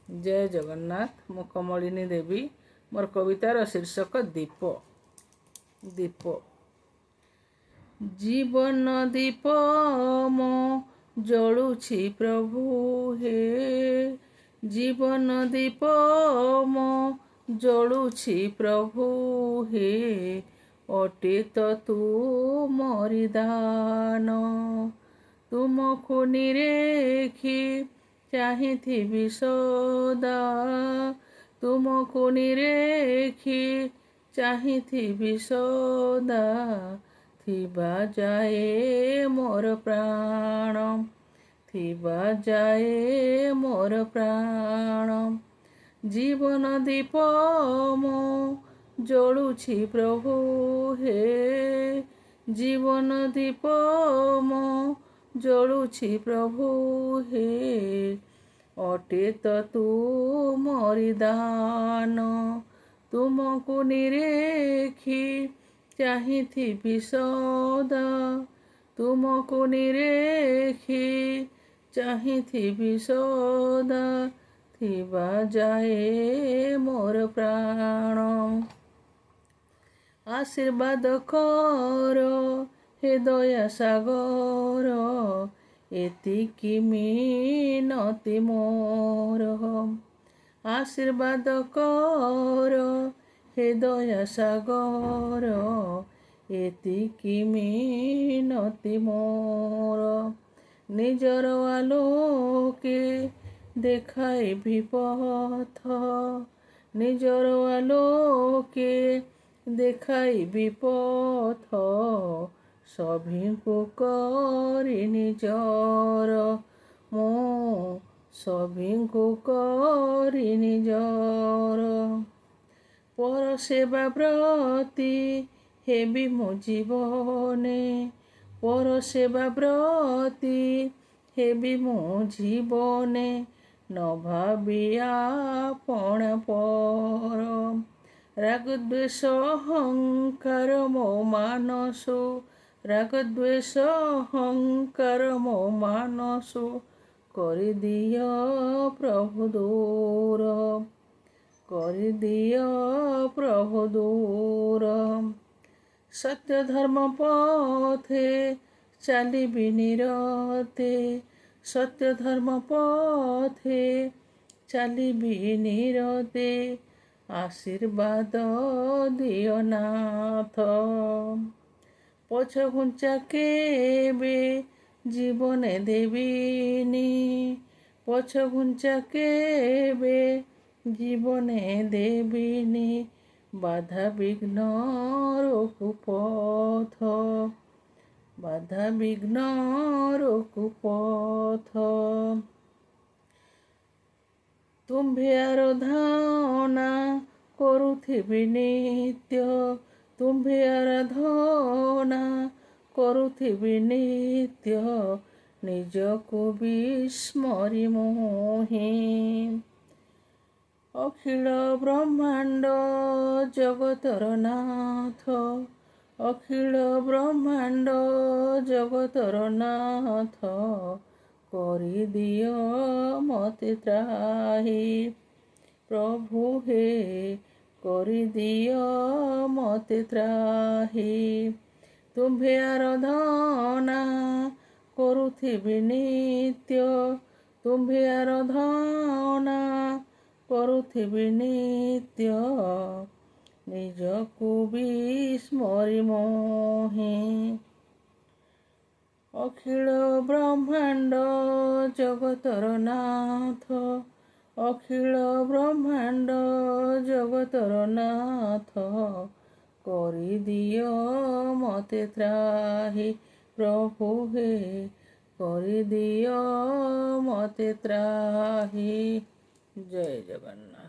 जय जगन्नाथ। मु कमलिनी देवी। मोर कवितार शीर्षक दीप। दीप जीवन दीप मो जलुछि प्रभु हे। जीवन दीप मो जलुछि प्रभु हे। अतीत तू मोरि दान तुमको निरेखी चाहिथिबि सदा। तुमको निरेखी चाहिथिबि सदा। थिबा जाए मोर प्राण थिबा जाए मोर प्राण। जीवन दीप मो जलुछि प्रभु हे। जीवन दीप मो जलुछि प्रभु हे। अतीत तू मोरि दान तुमको निरेखी चाहिथिबि सदा। तुमको निरेखी चाहिथिबि सदा। थिबा जाए मोर प्राण। आशीर्वाद कर हे दया सागर एतिकी मिनती मोर। आशीर्वाद कर हे दया सागर एतिकी मिनती मोर। निजर आलोके देखाइबि पथ निजर आलोके देखाइबि पथ। सभिଙ୍କୁ କରି ନିଜର ମୁଁ सभिଙ୍କୁ କରି ନିଜର। पर सेवा ब्रती हेबि मो जीवने। पर सेवा ब्रती हेबि मो जीवने। न भाबि आपण पर राग द्वेष अहंकार मो मानसु। राग द्वेष अहंकार मो मानसु करिदियो प्रभु दूर। करिदियो प्रभु दूर। सत्य धर्म पथे चालिबि निरते। सत्य धर्म पथे चालिबि निरते। आशीर्वाद दियो नाथ पछ घुंचा केबे जीवने देबिनी। पछ घुंचा केबे जीवने देबिनी। बाधा विघ्न रोकु पथ बाधा विघ्न रोकु पथ। तुम्भे आराधना करुथिबि नित्य। तुम्भे आराधना करुथिबि नित्य। निजको विस्मरि मोहि। अखिल ब्रह्मांड जगतर नाथ अखिल ब्रह्मांड जगतर नाथ करिदियो मते त्राहि प्रभु हे। करिदियो मते त्राहि। तुम्भे आराधना करुथिबि नित्य। तुम्भे आराधना करुथिबि नित्य। निजको विस्मरि मोहि। अखिल ब्रह्मांड जगतर नाथ अखिल ब्रह्मांड जगतर नाथ करिदियो मते त्राहि प्रभु हे। करिदियो मते त्राहि। जय जगन्नाथ।